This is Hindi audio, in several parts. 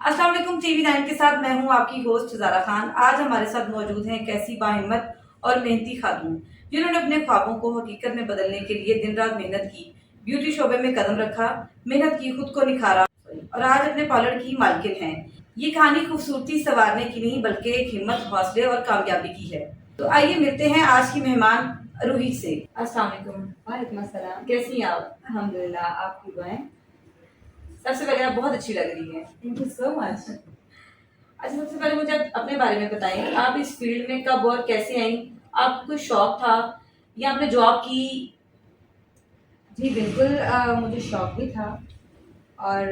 अस्सलाम वालेकुम। टीवी 9 के साथ मैं हूं आपकी होस्ट ज़ारा खान। आज हमारे साथ मौजूद हैं एक ऐसी बाहिम्मत और मेहनती खातून जिन्होंने अपने ख्वाबों को हकीकत में बदलने के लिए दिन रात मेहनत की, ब्यूटी शोबे में कदम रखा, मेहनत की, खुद को निखारा और आज अपने पार्लर की मालकिन हैं। ये कहानी खूबसूरती संवारने की नहीं बल्कि एक हिम्मत, हौसले और कामयाबी की है। तो आइए मिलते हैं आज की मेहमान रूही से। अस्सलाम वालेकुम। वालेकुम अस्सलाम। कैसी हैं आप? अल्हम्दुलिल्लाह, आपकी दुआएं। सबसे पहले आप बहुत अच्छी लग रही हैं। Thank you so much. अच्छा, सबसे पहले मुझे आप अपने बारे में बताएं कि आप इस फील्ड में कब और कैसे आई? आपको कोई शौक था या आपने जॉब की? जी बिल्कुल, मुझे शौक भी था और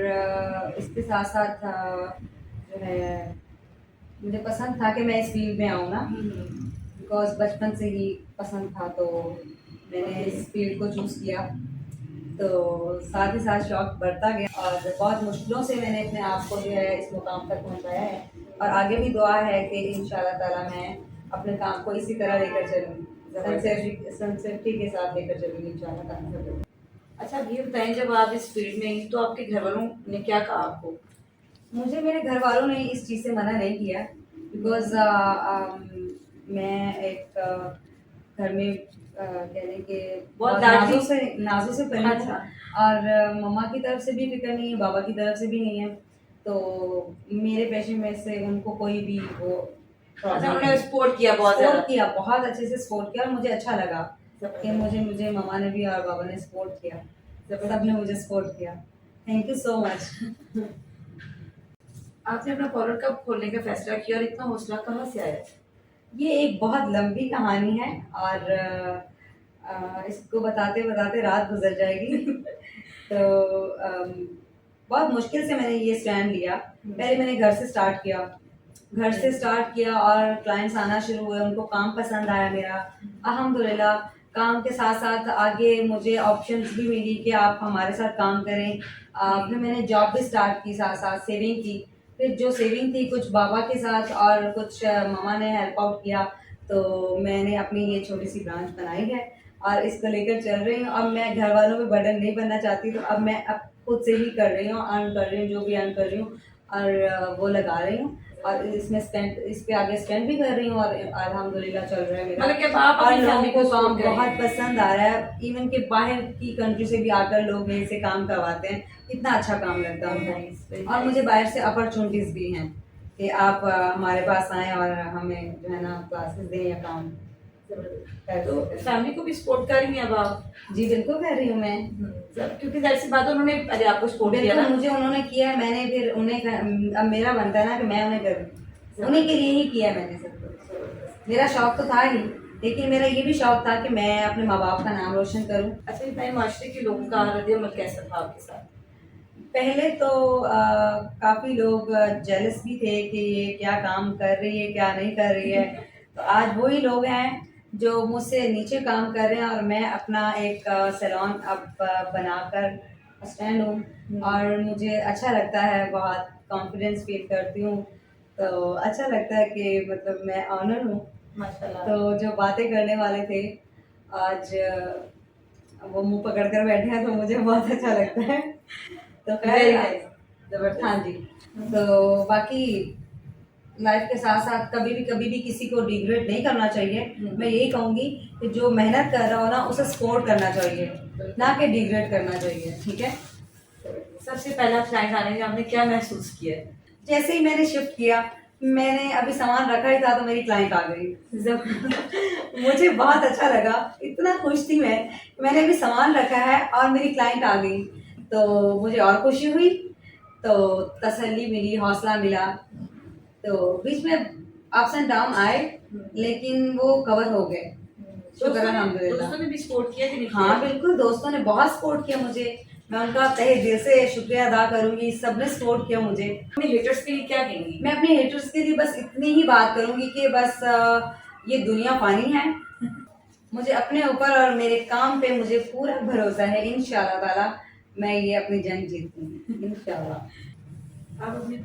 इसके साथ साथ जो है मुझे पसंद था कि मैं इस फील्ड में आऊँ ना, बिकॉज बचपन से ही पसंद था, तो मैंने इस फील्ड को चूज़ किया। तो साथ ही साथ शौक बढ़ता गया और बहुत मुश्किलों से मैंने अपने आप को जो है इस मुकाम तक पहुंचाया है और आगे भी दुआ है कि इंशाल्लाह ताला मैं अपने काम को इसी तरह लेकर चलूँगी, सिंसियरिटी के साथ लेकर चलूँगी इंशाल्लाह ताला। अच्छा, अब ये बताएं, जब आप इस फील्ड में आई तो आपके घर वालों ने क्या कहा आपको? मुझे मेरे घर वालों ने इस चीज़ से मना नहीं किया, बिकॉज मैं एक घर में कहने के बहुत नाजों से पली हूँ। अच्छा। और मम्मा की तरफ से भी फिक्र नहीं है, बाबा की तरफ से भी नहीं है, तो मेरे पेशे में से उनको कोई भी वो अच्छा, उन्होंने सपोर्ट किया, बहुत सपोर्ट ज्यादा किया, बहुत अच्छे से सपोर्ट किया और मुझे अच्छा लगा कि मुझे मुझे मम्मा ने भी और बाबा ने सपोर्ट किया, सबने मुझे सपोर्ट किया। Thank you so much. आपने अपना पार्लर कब खोलने का फैसला किया और इतना हौसला कहाँ से आया? ये एक बहुत लंबी कहानी है और इसको बताते बताते रात गुजर जाएगी। तो बहुत मुश्किल से मैंने ये स्टैंड लिया। पहले मैंने घर से स्टार्ट किया और क्लाइंट्स आना शुरू हुए, उनको काम पसंद आया मेरा, अल्हम्दुलिल्लाह। काम के साथ साथ आगे मुझे ऑप्शंस भी मिली कि आप हमारे साथ काम करें। फिर मैंने जॉब भी स्टार्ट की, साथ साथ सेविंग की। फिर जो सेविंग थी कुछ बाबा के साथ और कुछ मम्मा ने हेल्प आउट किया, तो मैंने अपनी ये छोटी सी ब्रांच बनाई है और इसको लेकर चल रही हूँ। अब मैं घर वालों में बर्डन नहीं बनना चाहती, तो अब मैं अब खुद से ही कर रही हूँ, अर्न कर रही हूँ, जो भी अर्न कर रही हूँ और वो लगा रही हूँ और इसमें स्पेंड, इस पे आगे स्पेंड भी कर रही हूँ और अल्हम्दुलिल्लाह चल रहा है मेरा। मतलब कि आप और अपनी लोगों फैमिली को को काम सपोर्ट कर रही बहुत हैं। पसंद आ रहा है, इवन के बाहर की कंट्री से भी आकर लोग मेरे से काम करवाते हैं, इतना अच्छा काम लगता है उनको। और मुझे बाहर से अपॉर्चुनिटीज भी हैं कि आप हमारे पास आएँ और हमें जो है ना क्लासेस दें या काम तो फैमिली को भी सपोर्ट कर रही हैं अब आप? जी बिल्कुल कर रही हूँ मैं। क्योंकि जाहिर सी बात है, उन्होंने पहले आपको सपोर्ट किया बिल्कुल ना। मुझे उन्होंने किया है, मैंने फिर अब मेरा बनता है ना कि मैं उन्हें करूँ, उन्हीं के लिए ही किया मैंने सब कुछ। मेरा शौक तो था ही, लेकिन मेरा ये भी शौक था कि मैं अपने माँ बाप का नाम रोशन करूँ। अच्छा, इतना माशरे के लोगों का रद्द-ए-अमल कैसा था आपके साथ? पहले तो काफ़ी लोग जेलस भी थे कि ये क्या काम कर रही है, क्या नहीं कर रही है। तो आज वही लोग हैं जो मुझसे नीचे काम कर रहे हैं और मैं अपना एक सैलून अब बनाकर स्टैंड हूँ और मुझे अच्छा लगता है, बहुत कॉन्फिडेंस फील करती हूँ। तो अच्छा लगता है कि मतलब मैं ऑनर हूँ। माशाल्लाह। तो जो बातें करने वाले थे आज वो मुँह पकड़ कर बैठे हैं, तो मुझे बहुत अच्छा लगता है। तो वेरी खैर नाइस, जबरदस्त। हाँ जी। तो बाकी लाइफ के साथ साथ कभी भी किसी को डिग्रेड नहीं करना चाहिए। मैं यही कहूँगी कि जो मेहनत कर रहा हो ना उसे सपोर्ट करना चाहिए, ना कि डिग्रेड करना चाहिए। ठीक है। सबसे पहला क्लाइंट आने में आपने क्या महसूस किया? जैसे ही मैंने शिफ्ट किया, मैंने अभी सामान रखा ही था तो मेरी क्लाइंट आ गई। मुझे बहुत अच्छा लगा, इतना खुश थी मैं। मैंने अभी सामान रखा है और मेरी क्लाइंट आ गई, तो मुझे और खुशी हुई, तो तसल्ली मिली, हौसला मिला। तो बीच में अप्स एंड डाउन आए, लेकिन वो कवर हो गए, शुक्र अल्हम्दुलिल्लाह। दोस्तों ने भी सपोर्ट किया कि नहीं? हाँ बिल्कुल, दोस्तों ने बहुत सपोर्ट किया मुझे, मैं उनका तहे दिल से शुक्रिया अदा करूंगी, सबने सपोर्ट किया मुझे। अपने हेटर्स के लिए क्या कहेंगी? मैं अपने हेटर्स के लिए बस इतनी ही बात करूंगी कि बस ये दुनिया फानी है। मुझे अपने ऊपर और मेरे काम पे मुझे पूरा भरोसा है, इंशाल्लाह ताला मैं ये अपनी जंग जीतूंगी इंशाल्लाह। आप अपने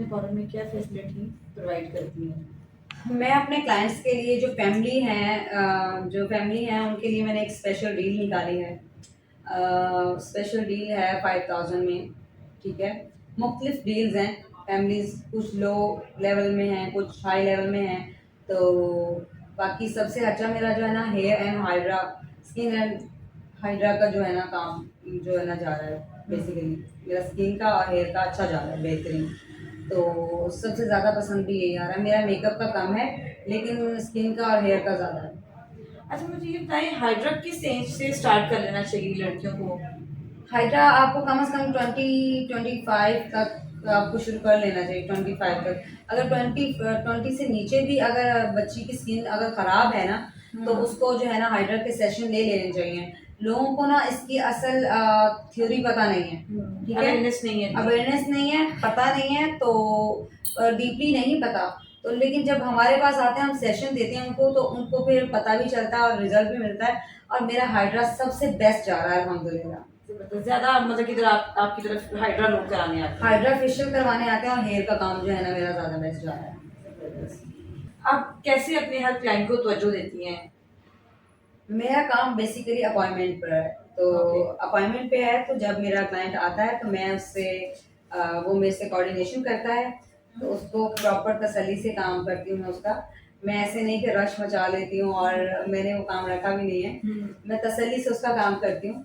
पार्लर में क्या फैसिलिटी प्रोवाइड करती हैं? मैं अपने क्लाइंट्स के लिए जो फैमिली हैं उनके लिए मैंने एक स्पेशल डील निकाली है। स्पेशल डील है 5000 में। ठीक है, मुख्तलिफ डील्स हैं फैमिलीज कुछ लो लेवल में हैं, कुछ हाई लेवल में हैं। तो बाकी सबसे अच्छा मेरा जो है ना hair and hydra, skin and hydra का जो है ना काम जो है ना जा रहा है। बेसिकली मेरा स्किन का और हेयर का अच्छा जा रहा है, बेहतरीन। तो सबसे ज़्यादा पसंद भी यही आ रहा है। मेरा मेकअप का कम है लेकिन स्किन का और हेयर का ज़्यादा है। अच्छा मुझे ये बताएं, हाइड्रा किस एज से स्टार्ट कर लेना चाहिए लड़कियों को? हाइड्रा आपको कम से कम 20-25 तक आपको शुरू कर लेना चाहिए। 25 तक अगर 20 से नीचे भी अगर बच्ची की स्किन अगर ख़राब है ना तो उसको जो है ना हाइड्रा के सेशन ले लेने चाहिए। लोगों को ना इसकी असल थ्योरी पता नहीं है, ठीक है, अवेयरनेस नहीं है। अवेयरनेस नहीं है, पता नहीं है, तो डीपली नहीं पता। तो लेकिन जब हमारे पास आते हैं, हम सेशन देते हैं उनको, तो उनको फिर पता भी चलता है और रिजल्ट भी मिलता है। और मेरा हाइड्रा सबसे बेस्ट जा रहा है अल्हम्दुलिल्लाह। ज्यादा मतलब कि आपकी तरफ हाइड्रा लोग कराने आते हैं? हाइड्रा फेशियल करवाने आते हैं और हेयर का काम जो है ना मेरा ज़्यादा बेस्ट जा रहा है। आप कैसे अपने हर क्लाइंट को तवज्जो देती हैं? मेरा काम बेसिकली अपॉइंटमेंट पर है। तो Okay. अपॉइंटमेंट पे है तो जब मेरा क्लाइंट आता है तो मैं उससे वो मेरे से कोऑर्डिनेशन करता है, तो उसको प्रॉपर तसल्ली से काम करती हूँ मैं उसका। मैं ऐसे नहीं कि रश मचा लेती हूँ और मैंने वो काम रखा भी नहीं है। मैं तसल्ली से उसका काम करती हूँ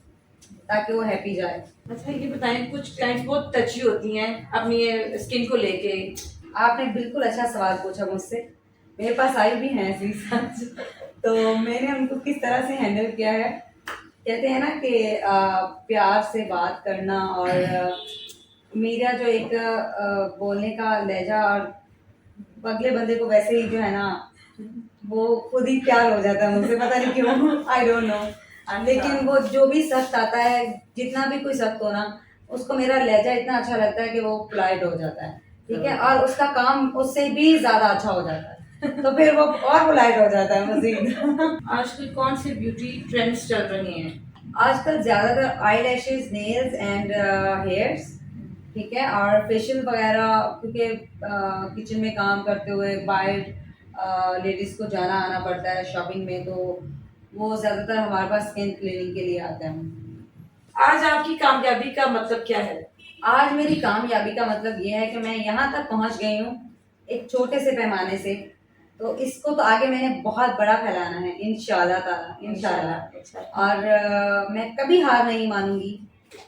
ताकि वो हैप्पी जाए। अच्छा ये बताएं, कुछ क्लाइंट्स बहुत टची होती हैं अपनी स्किन को लेके। आपने बिल्कुल अच्छा सवाल पूछा मुझसे। मेरे पास आई भी हैं ऐसी सच। तो मैंने उनको किस तरह से हैंडल किया है, कहते हैं ना कि प्यार से बात करना और मेरा जो एक बोलने का लहजा और अगले बंदे को वैसे ही जो है ना वो खुद ही प्यार हो जाता है मुझसे, पता नहीं क्यों, आई डोंट नो। लेकिन वो जो भी सख्त आता है, जितना भी कोई सख्त हो ना, उसको मेरा लहजा इतना अच्छा लगता है कि वो पोलाइट हो जाता है, ठीक है, और उसका काम उससे भी ज्यादा अच्छा हो जाता है। तो फिर वो और पोलाइट हो जाता है मजीद। आजकल कौन से ब्यूटी ट्रेंड्स चल रहे हैं? आजकल ज्यादातर eye lashes, nails and hairs, ठीक है, और फेशियल वगैरह, क्योंकि किचन में काम करते हुए बाहर लेडीज को जाना आना पड़ता है शॉपिंग में, तो वो ज़्यादातर हमारे पास स्किन क्लीनिंग के लिए आते हैं। आज आपकी कामयाबी का मतलब क्या है? आज मेरी कामयाबी का मतलब ये है कि मैं यहाँ तक पहुँच गई हूँ एक छोटे से पैमाने से, तो इसको तो आगे मैंने बहुत बड़ा फैलाना है इंशाल्लाह ताला, इंशाल्लाह। और मैं कभी हार नहीं मानूंगी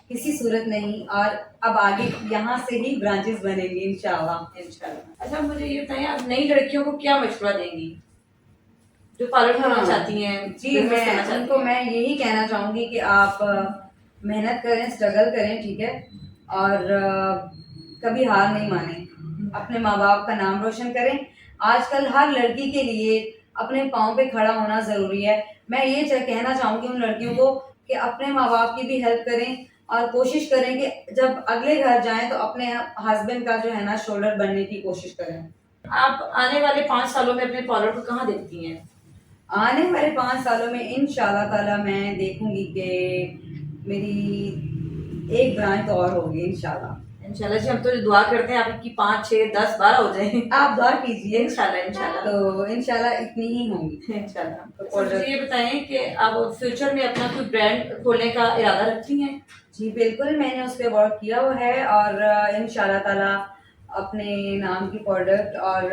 किसी सूरत नहीं, और अब आगे यहाँ से ही ब्रांचेस बनेंगी इंशाल्लाह, इंशाल्लाह। अच्छा मुझे ये बताएं, आप नई लड़कियों को क्या मशवरा देंगी जो पार्लर करना चाहती हैं? जी, मैं उनको मैं यही कहना चाहूँगी कि आप मेहनत करें, स्ट्रगल करें, ठीक है, और कभी हार नहीं माने, अपने माँ बाप का नाम रोशन करें। आजकल हर लड़की के लिए अपने पाँव पे खड़ा होना ज़रूरी है। मैं ये कहना चाहूँगी उन लड़कियों को कि अपने माँ बाप की भी हेल्प करें और कोशिश करें कि जब अगले घर जाएं तो अपने हस्बैंड का जो है ना शोल्डर बनने की कोशिश करें। आप आने वाले 5 सालों में अपने पार्लर को कहाँ देखती हैं? आने वाले 5 सालों में इंशाल्लाह ताला मैं देखूंगी कि मेरी एक ब्रांच तो और होगी इंशाल्लाह। इंशाल्लाह जी, हम तो दुआ करते हैं आपकी 5, 6, 10, 12 हो जाए। आप दुआ कीजिए, इंशाल्लाह इंशाल्लाह। तो इंशाल्लाह इतनी ही होंगी इंशाल्लाह। तो तो मुझे ये बताएं कि आप फ्यूचर में अपना कोई ब्रांड खोलने का इरादा रखती हैं? जी बिल्कुल, मैंने उस पर वर्क किया हुआ है और इंशाल्लाह ताला अपने नाम की प्रोडक्ट और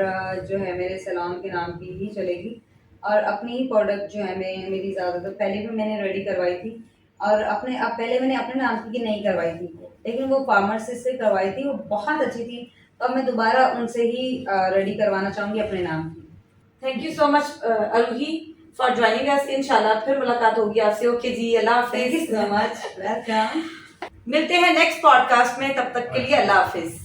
जो है मेरे सैलून के नाम की ही चलेगी, और अपनी ही प्रोडक्ट जो है मेरी ज़्यादातर पहले भी मैंने रेडी करवाई थी, और अब पहले मैंने अपने नाम की नहीं करवाई थी, लेकिन वो फार्मासिस्ट से करवाई थी, वो बहुत अच्छी थी, तो अब मैं दोबारा उनसे ही रेडी करवाना चाहूँगी अपने नाम की। Thank you so much Aroohi for joining us. इंशाल्लाह फिर मुलाकात होगी आपसे। ओके जी, अल्लाह हाफिज। Thank you so much, welcome. मिलते हैं नेक्स्ट पॉडकास्ट में, तब तक के लिए अल्लाह हाफिज।